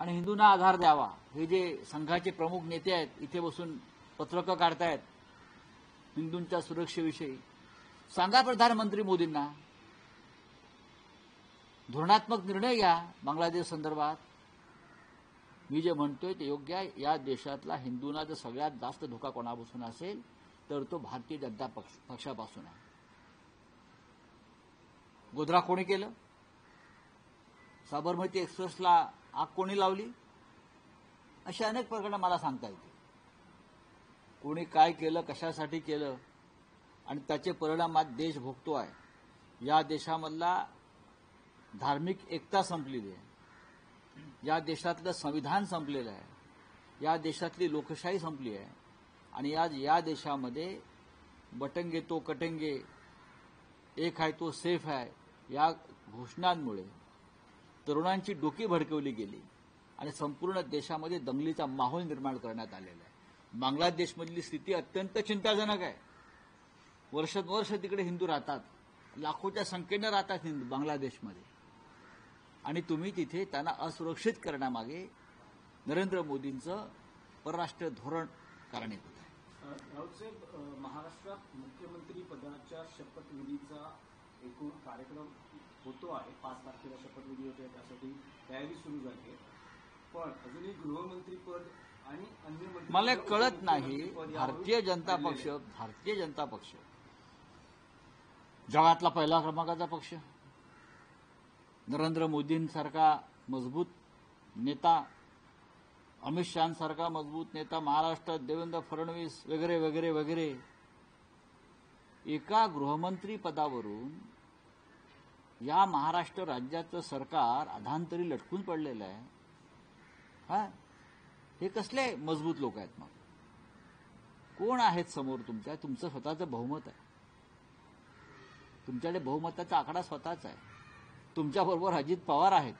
आणि हिंदूंना आधार द्यावा, हे जे संघाचे प्रमुख नेते आहेत इथे बसून पत्रकं काढतायत हिंदूंच्या सुरक्षेविषयी, सांगा प्रधानमंत्री मोदींना धोरणात्मक निर्णय घ्या बांगलादेश संदर्भात. मी जे म्हणतोय ते योग्य आहे. या देशातला हिंदूंना जर सगळ्यात जास्त धोका कोणापासून असेल तर तो भारतीय जनता पक्षापासून आहे. गोधरा कोणी केलं? साबरमती एक्सप्रेसला आग कोणी लावली? अशा अनेक प्रकरणं मला सांगता येतील. कोणी काय केलं, कशासाठी केलं आणि त्याचे परिणाम आज देश भोगतो आहे. या देशामधला धार्मिक एकता संपलेली आहे. या देशातलं संविधान संपलेलं आहे. या देशातली लोकशाही संपली आहे. आणि आज या देशामध्ये बटंगे तो कटेंगे, एक आहे तो सेफ आहे, या घोषणांमुळे तरुणांची डोकी भडकवली गेली आणि संपूर्ण देशामध्ये दंगलीचा माहोल निर्माण करण्यात आलेला आहे. बांगलादेशमधली स्थिती अत्यंत चिंताजनक आहे. वर्षानुवर्ष तिकडे हिंदू राहतात, लाखोच्या संख्येनं राहतात हिंदू बांगलादेशमध्ये, आणि तुम्ही तिथे त्यांना असुरक्षित करण्यामागे नरेंद्र मोदींचं परराष्ट्र धोरण कारणीभूत आहे. राऊतसाहेब, महाराष्ट्रात मुख्यमंत्री पदाच्या शपथविधीचा एकूण कार्यक्रम होतो आहे. 5 तारखेला शपथविधी होते, त्यासाठी तयारी सुरू झाली आहे. पण अजूनही गृहमंत्री पद आणि अन्य मंत्री मला कळत नाही. भारतीय जनता पक्ष जगातला पहिला क्रमांकाचा पक्ष, नरेंद्र मोदींसारखा मजबूत नेता, अमित शहासारखा मजबूत नेता महाराष्ट्रात, देवेंद्र फडणवीस वगैरे वगैरे वगैरे, एका गृहमंत्री पदावरून या महाराष्ट्र राज्याचं सरकार अधांतरी लटकून पडलेलं आहे. हा, हे कसले मजबूत लोक आहेत? मग कोण आहेत समोर तुमच्या? तुमचं स्वतःचं बहुमत आहे. तुमच्याकडे बहुमताचा आकडा स्वतःच आहे. तुमच्याबरोबर अजित पवार आहेत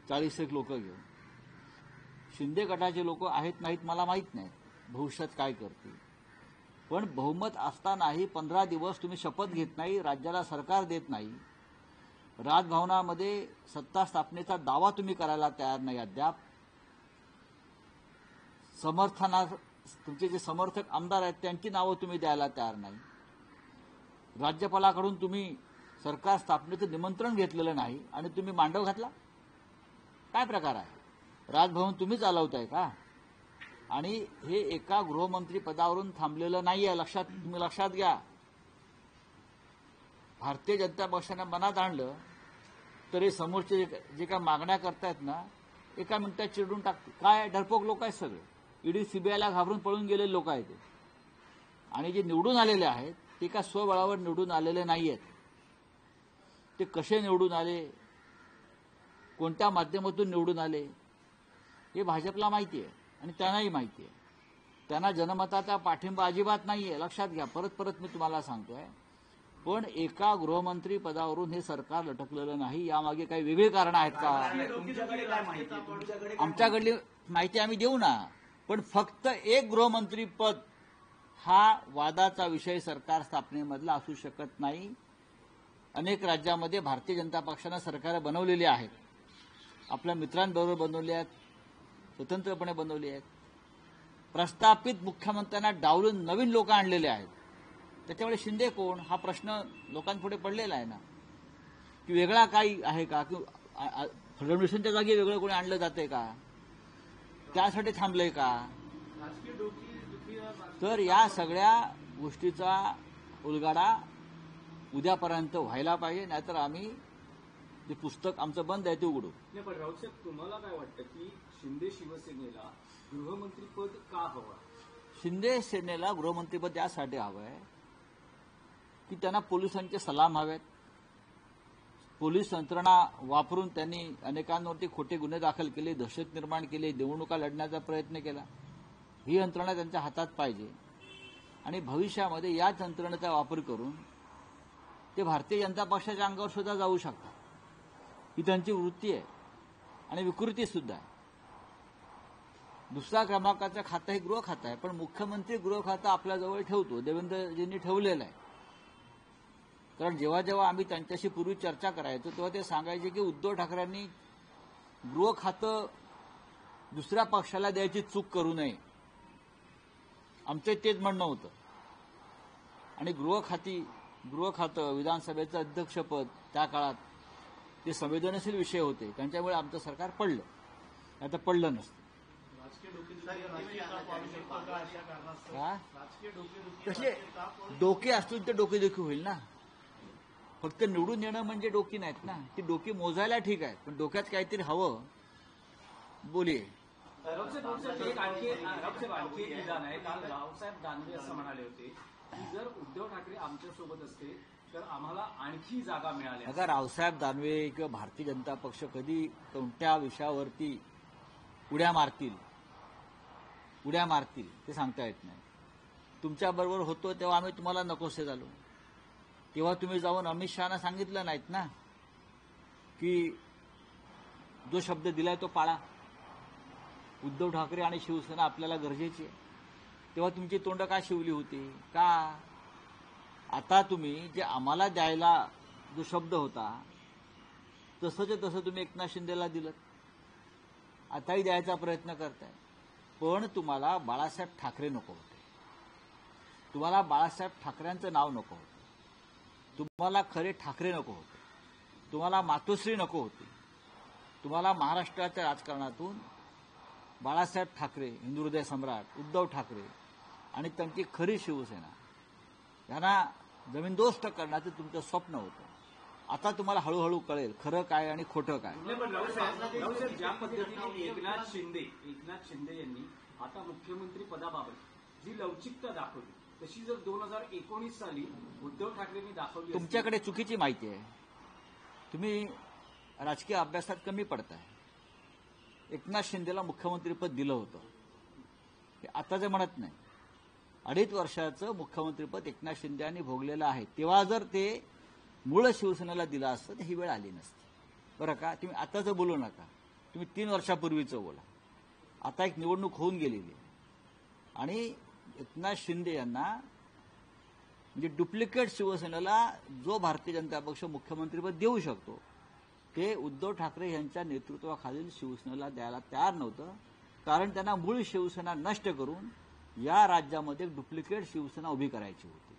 40 लोक घेऊन. शिंदे गटाचे लोक आहेत नाहीत मला माहीत नाही, भविष्यात काय करतील. पण बहुमत असतानाही 15 दिवस तुम्ही शपथ घेत नाही, राज्याला सरकार देत नाही, राजभवनामध्ये सत्ता स्थापनेचा दावा तुम्ही करायला तयार नाही अद्याप. तुमचे जे समर्थक आमदार आहेत त्यांची नावं तुम्ही द्यायला तयार नाही. राज्यपालाकडून तुम्ही सरकार स्थापनेचं निमंत्रण घेतलेलं नाही आणि तुम्ही मांडव घातला. काय प्रकार आहे? राजभवन तुम्ही चालवताय का? आणि हे एका गृहमंत्री पदावरून थांबलेलं नाहीये, तुम्ही लक्षात घ्या. भारतीय जनता पक्षानं मनात आणलं तर हे समोरचे जे काय मागण्या करतायत ना, एका मिनिटात चिरडून टाकते. काय डरपोक लोक आहेत सगळे, ईडी सीबीआयला घाबरून पळून गेलेले लोक आहेत. आणि जे निवडून आलेले आहेत ते का स्वबळावर निवडून आलेले नाहीयेत. ते कसे निवडून आले, कोणत्या माध्यमातून निवडून आले हे भाजपला माहिती आहे आणि त्यांनाही माहिती आहे. त्यांना जनमताचा पाठिंबा अजिबात नाहीये, लक्षात घ्या. परत परत मी तुम्हाला सांगतोय. पण एका गृहमंत्री पदावरून हे सरकार लटकलेलं नाही. यामागे काही वेगळी कारण आहेत का? आमच्याकडली माहिती आम्ही देऊ ना. पण फक्त एक गृहमंत्री पद हा वादाचा विषय सरकार स्थापनेमधला असू शकत नाही. अनेक राज्यामध्ये भारतीय जनता पक्षानं सरकार बनवलेली आहेत. आपल्या मित्रांबरोबर बनवली आहेत, स्वतंत्रपणे बनवली आहेत. प्रस्थापित मुख्यमंत्र्यांना डावलून नवीन लोक आणलेले आहेत. त्याच्यामुळे शिंदे कोण हा प्रश्न लोकांपुढे पडलेला आहे ना, की वेगळा काही आहे का, की फडणवीसांच्या जागी वेगळं कोणी आणलं जाते का, त्यासाठी थांबलंय का? तर या सगळ्या गोष्टीचा उलगडा उद्यापर्यंत व्हायला पाहिजे, नाहीतर आम्ही जे पुस्तक आमचं बंद आहे ते उघडू. नाही, पण राऊतसाहेब तुम्हाला काय वाटतं की शिंदे शिवसेनेला गृहमंत्रीपद का हवं? शिंदे सेनेला गृहमंत्रीपद यासाठी हवं आहे की त्यांना पोलिसांचे सलाम हवेत. पोलीस यंत्रणा वापरून त्यांनी अनेकांवरती खोटे गुन्हे दाखल केले, दहशत निर्माण केली, निवडणुका लढण्याचा प्रयत्न केला. ही यंत्रणा त्यांच्या हातात पाहिजे आणि भविष्यामध्ये याच यंत्रणेचा वापर करून ते भारतीय जनता पक्षाच्या अंगावर सुद्धा जाऊ शकतात. ही त्यांची वृत्ती आहे आणि विकृती सुद्धा आहे. दुसऱ्या क्रमांकाचं खातं हे गृह खातं आहे, पण मुख्यमंत्री गृह खातं आपल्याजवळ ठेवतो, देवेंद्रजींनी ठेवलेलं आहे. कारण जेव्हा जेव्हा आम्ही त्यांच्याशी पूर्वी चर्चा करायचो तेव्हा ते सांगायचे की उद्धव ठाकरेंनी गृह खातं दुसऱ्या पक्षाला द्यायची चूक करू नये, आमचं तेच म्हणणं होतं. आणि गृह खातं विधानसभेचं अध्यक्षपद त्या काळात ते संवेदनशील विषय होते, त्यांच्यामुळे आमचं सरकार पडलं, आता पडलं नसतं. कसले डोके असतील तर डोकेदुखी होईल ना. फक्त निवडून येणं म्हणजे डोकी नाहीत ना, ती डोकी मोजायला ठीक आहे, पण डोक्यात काहीतरी हवं. बोलिये. आणखी एक विधान आहे. काल रावसाहेब दानवे असं म्हणाले होते की जर उद्धव ठाकरे आमच्यासोबत असते तर आम्हाला आणखी जागा मिळाल्या. अगं रावसाहेब दानवे किंवा भारतीय जनता पक्ष कधी कोणत्या विषयावरती उड्या मारतील ते सांगता येत नाही. तुमच्याबरोबर होतो तेव्हा आम्ही तुम्हाला नकोसे झालो, तेव्हा तुम्ही जाऊन अमित शहाना सांगितलं नाहीत ना की जो शब्द दिलाय तो पाळा, उद्धव ठाकरे आणि शिवसेना आपल्याला गरजेची आहे. तेव्हा तुमची तोंड का शिवली होती का? आता तुम्ही जे आम्हाला द्यायला जो शब्द होता तसंच तसं तुम्ही एकनाथ शिंदेला दिलं, आताही द्यायचा प्रयत्न करताय. पण तुम्हाला बाळासाहेब ठाकरे नको होते, तुम्हाला बाळासाहेब ठाकरेंचं नाव नको होतं, तुम्हाला खरे ठाकरे नको होते, तुम्हाला मातोश्री नको होती, तुम्हाला महाराष्ट्राच्या राजकारणातून बाळासाहेब ठाकरे, हिंदू हृदय सम्राट उद्धव ठाकरे आणि त्यांची खरी शिवसेना यांना जमीनदोस्त करण्याचं तुमचं स्वप्न होतं. आता तुम्हाला हळूहळू कळेल खरं काय आणि खोटं काय. रावसाहेब, ज्या पद्धतीने एकनाथ शिंदे यांनी आता मुख्यमंत्री पदाबाबत जी लवचिकता दाखवली तशी जर 2019 साली उद्धव ठाकरेंनी दाखवली, तुमच्याकडे चुकीची माहिती आहे, तुम्ही राजकीय अभ्यासात कमी पडताय. एकनाथ शिंदेला मुख्यमंत्रीपद दिलं होतं, हे आता जे म्हणत नाही. 2.5 वर्षाचं मुख्यमंत्रीपद एकनाथ शिंदे यांनी भोगलेलं आहे. तेव्हा जर ते मूळ शिवसेनेला दिलं असतं तर ही वेळ आली नसती. बरं का, तुम्ही आताचं बोलू नका, तुम्ही 3 वर्षापूर्वीचं बोला. आता एक निवडणूक होऊन गेलेली आणि एकनाथ शिंदे यांना म्हणजे डुप्लिकेट शिवसेनेला जो भारतीय जनता पक्ष मुख्यमंत्रीपद देऊ शकतो ते उद्धव ठाकरे यांच्या नेतृत्वाखालील शिवसेनेला द्यायला तयार नव्हतं, कारण त्यांना मूळ शिवसेना नष्ट करून या राज्यामध्ये डुप्लिकेट शिवसेना उभी करायची होती.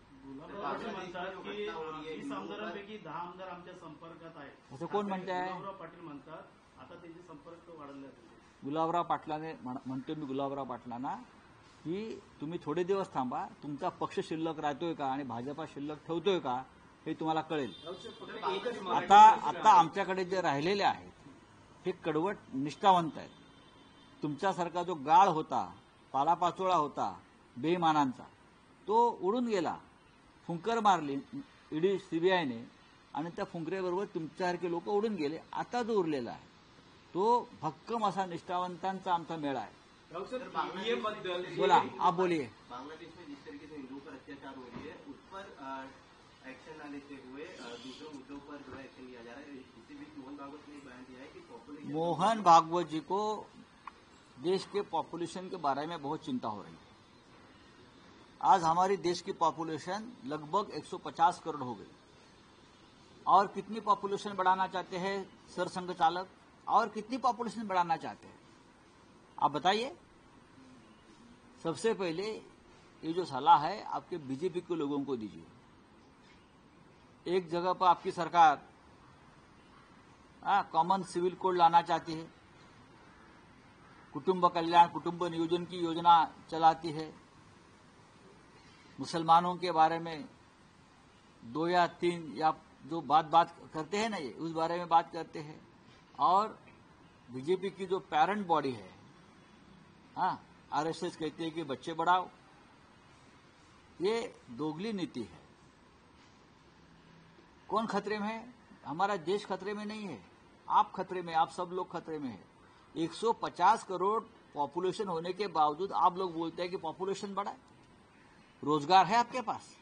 आमदारांपैकी 10 आमदार आमच्या संपर्कात आहेत असं कोण म्हणताय? गुलाबराव पाटील म्हणतात आता त्यांचे संपर्क वाढले. गुलाबराव पाटलाने म्हणतो मी गुलाबराव पाटलांना की तुम्ही थोडे दिवस थांबा, तुमचा पक्ष शिल्लक राहतोय का आणि भाजपा शिल्लक ठेवतोय का हे तुम्हाला कळेल. आता आमच्याकडे जे राहिलेले आहेत हे कडवट निष्ठावंत आहेत. तुमच्यासारखा जो गाळ होता, पालापाचोळा होता बेईमानांचा, तो उडून गेला. फुंकर मारली ईडी सीबीआयने आणि त्या फुंकरेबरोबर तुमच्यासारखे लोक उडून गेले. आता जो उरलेला आहे तो भक्कम असा निष्ठावंतांचा आमचा मेळा आहे. बोला, आप बोलिए. बांग्लादेश में जिस तरीके से हिंदुओं पर अत्याचार हो रही है उस पर एक्शन न लेते हुए दूसरे मुद्दों पर जो है एक्शन लिया जा रहा है. इसी बीच मोहन भागवत ने बयान दिया है कि पॉपुलेशन, मोहन भागवत जी को देश के पॉपुलेशन के बारे में बहुत चिंता हो रही है. आज हमारी देश की पॉपुलेशन लगभग 150 करोड़ हो गई. और कितनी पॉपुलेशन बढ़ाना चाहते हैं सरसंघ चालक, और कितनी पॉपुलेशन बढ़ाना चाहते हैं आप बताइए. सबसे पहले ये जो सलाह है आपके बीजेपी के लोगों को दीजिए. एक जगह पर आपकी सरकार कॉमन सिविल कोड लाना चाहती है, कुटुंब कल्याण कुटुंब नियोजन की योजना चलाती है, मुसलमानों के बारे में 2 या 3 या जो बात करते हैं ना ये उस बारे में बात करते हैं. और बीजेपी की जो पेरेंट बॉडी है, आरएसएस कहती है कि बच्चे बढ़ाओ. ये दोगली नीति है. कौन खतरे में है? हमारा देश खतरे में नहीं है, आप खतरे में, आप सब लोग खतरे में है. 150 करोड़ पॉपुलेशन होने के बावजूद आप लोग बोलते हैं कि पॉपुलेशन बढ़ा है. रोजगार है आपके पास,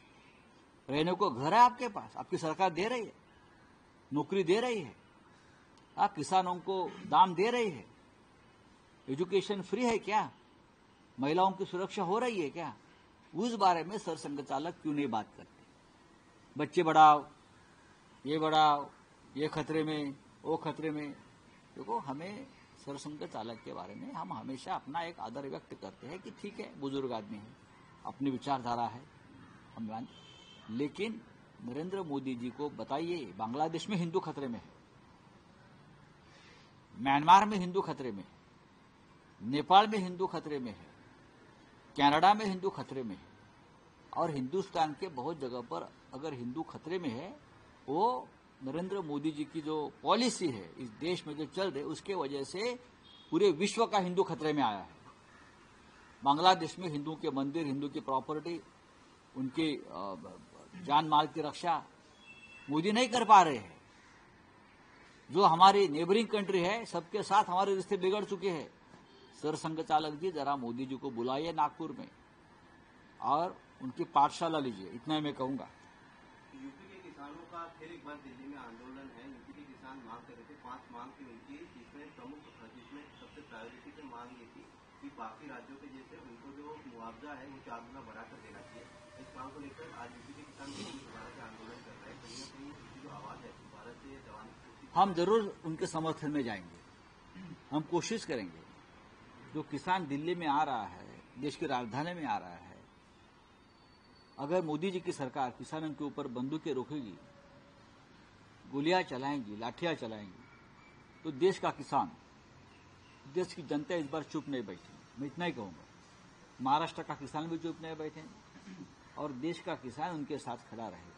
रहने को घर है आपके पास, आपकी सरकार दे रही है, नौकरी दे रही है, किसानों को दाम दे रही है, एजुकेशन फ्री है क्या, महिलाओं की सुरक्षा हो रही है क्या? उस बारे में सरसंघ चालक क्यों नहीं बात करते? बच्चे बढ़ाओ, ये खतरे में, वो खतरे में. देखो, हमें सरसंघ चालक के बारे में हम हमेशा अपना एक आदर व्यक्त करते हैं कि ठीक है, बुजुर्ग आदमी है, अपनी विचारधारा है, हम मानते। लेकिन नरेंद्र मोदी जी को बताइए, बांग्लादेश में हिंदू खतरे में है, म्यांमार में हिंदू खतरे में है, नेपाल में हिंदू खतरे में है, कनाडा में हिंदू खतरे में है, और हिंदुस्तान के बहुत जगह पर अगर हिंदू खतरे में है, वो नरेंद्र मोदी जी की जो पॉलिसी है इस देश में जो चल रही, उसके वजह से पूरे विश्व का हिंदू खतरे में आया है। बांग्लादेश में हिंदू के मंदिर, हिंदू की प्रॉपर्टी, उनकी जान माल की रक्षा मोदी नहीं कर पा रहे हैं। जो हमारी नेबरिंग कंट्री है, सबके साथ हमारे रिश्ते बिगड़ चुके हैं। सरसंघ चालक जी, जरा मोदी जी को बुलाइए नागपुर में और उनकी पाठशाला लीजिए, इतना ही मैं कहूंगा। यूपी के किसानों का फिर एक बार दिल्ली में आंदोलन है। यूपी के किसान मांग कर रहे थे, 5 मांग थी उनकी, जिसमें सबसे प्रायोरिटी पे मांग ये थी कि बाकी राज्यों के जैसे उनको जो मुआवजा है वो 4 गुना बढ़ाकर देना चाहिए। इस मांग को लेकर आज यूपी के किसान दोबारा से आंदोलन कर रहे हैं। कहीं ना कहीं उनकी जो आवाज है भारत से जवान, हम जरूर उनके समर्थन में जाएंगे, हम कोशिश करेंगे। जो किसान दिल्ली में आ रहा है, देश की राजधानी में आ रहा है, अगर मोदी जी की सरकार किसानों के ऊपर बंदूकें रोकेगी, गोलियां चलाएंगी, लाठियां चलाएंगी, तो देश का किसान, देश की जनता इस बार चुप नहीं बैठी। मैं इतना ही कहूंगा, महाराष्ट्र का किसान भी चुप नहीं बैठे और देश का किसान उनके साथ खड़ा रहेगा।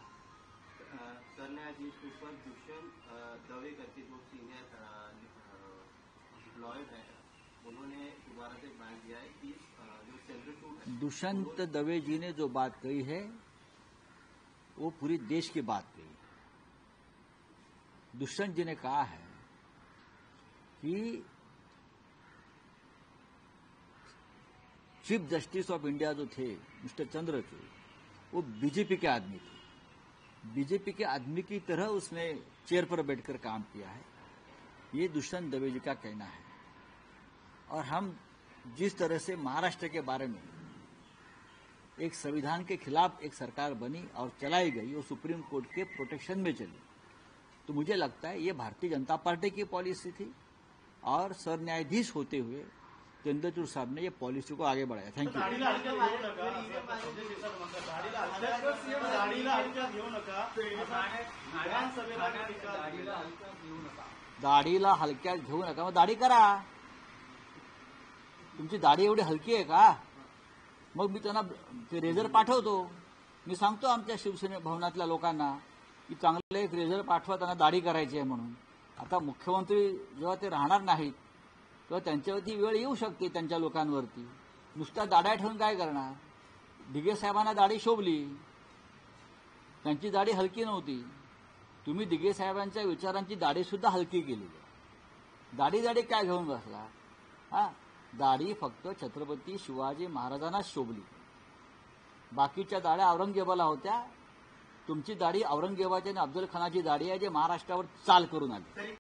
सर न्यायाधीश के ऊपर दुष्यंत दवे करके जो सीनियर लॉयर है, उन्होंने दोबारा से बयान दिया है कि जो चंद्रचूड़ है, दुष्यंत दवे जी ने जो बात कही है वो पूरी देश की बात कही है। दुष्यंत जी ने कहा है कि चीफ जस्टिस ऑफ इंडिया जो थे मिस्टर चंद्रचूड़, वो बीजेपी के आदमी थे। बीजेपी के आदमी की तरह उसने चेयर पर बैठकर काम किया है, ये दुष्यंत दवे जी का कहना है। और हम जिस तरह से महाराष्ट्र के बारे में एक संविधान के खिलाफ एक सरकार बनी और चलाई गई और सुप्रीम कोर्ट के प्रोटेक्शन में चली, तो मुझे लगता है ये भारतीय जनता पार्टी की पॉलिसी थी और सर न्यायाधीश होते हुए चंद्रचूड़ साहब ने ये पॉलिसी को आगे बढ़ाया। Thank you. दाढीला हलक्यात घेऊ नका, असं संजय देसाई म्हणतात. दाढीला हलक्यात घेऊ नका, विधानसभेला दाढीला हलक्यात घेऊ नका, मग दाढी करा। तुमची दाढी एवढी हलकी आहे का? मग मी त्यांना ते रेझर पाठवतो, मी सांगतो आमच्या शिवसेना भवनातल्या लोकांना की चांगलं एक रेझर पाठवा, त्यांना दाढी करायची आहे म्हणून। आता मुख्यमंत्री जेव्हा ते राहणार नाहीत तेव्हा त्यांच्यावरती वेळ येऊ शकते त्यांच्या लोकांवरती। नुसत्या दाढ्या ठेवून काय करणार? दिघे साहेबांना दाढी शोभली, त्यांची दाढी हलकी नव्हती, तुम्ही दिघे साहेबांच्या विचारांची दाढी सुद्धा हलकी केली। दाढी दाढी काय घेऊन बसला? हा, दाढी फक्त छत्रपती शिवाजी महाराजांनाच शोभली, बाकीच्या दाढ्या औरंगजेबाला होत्या। तुमची दाढी औरंगजेबाची आणि अफजल खानाची दाढी आहे, जे महाराष्ट्रावर चाल करून आली।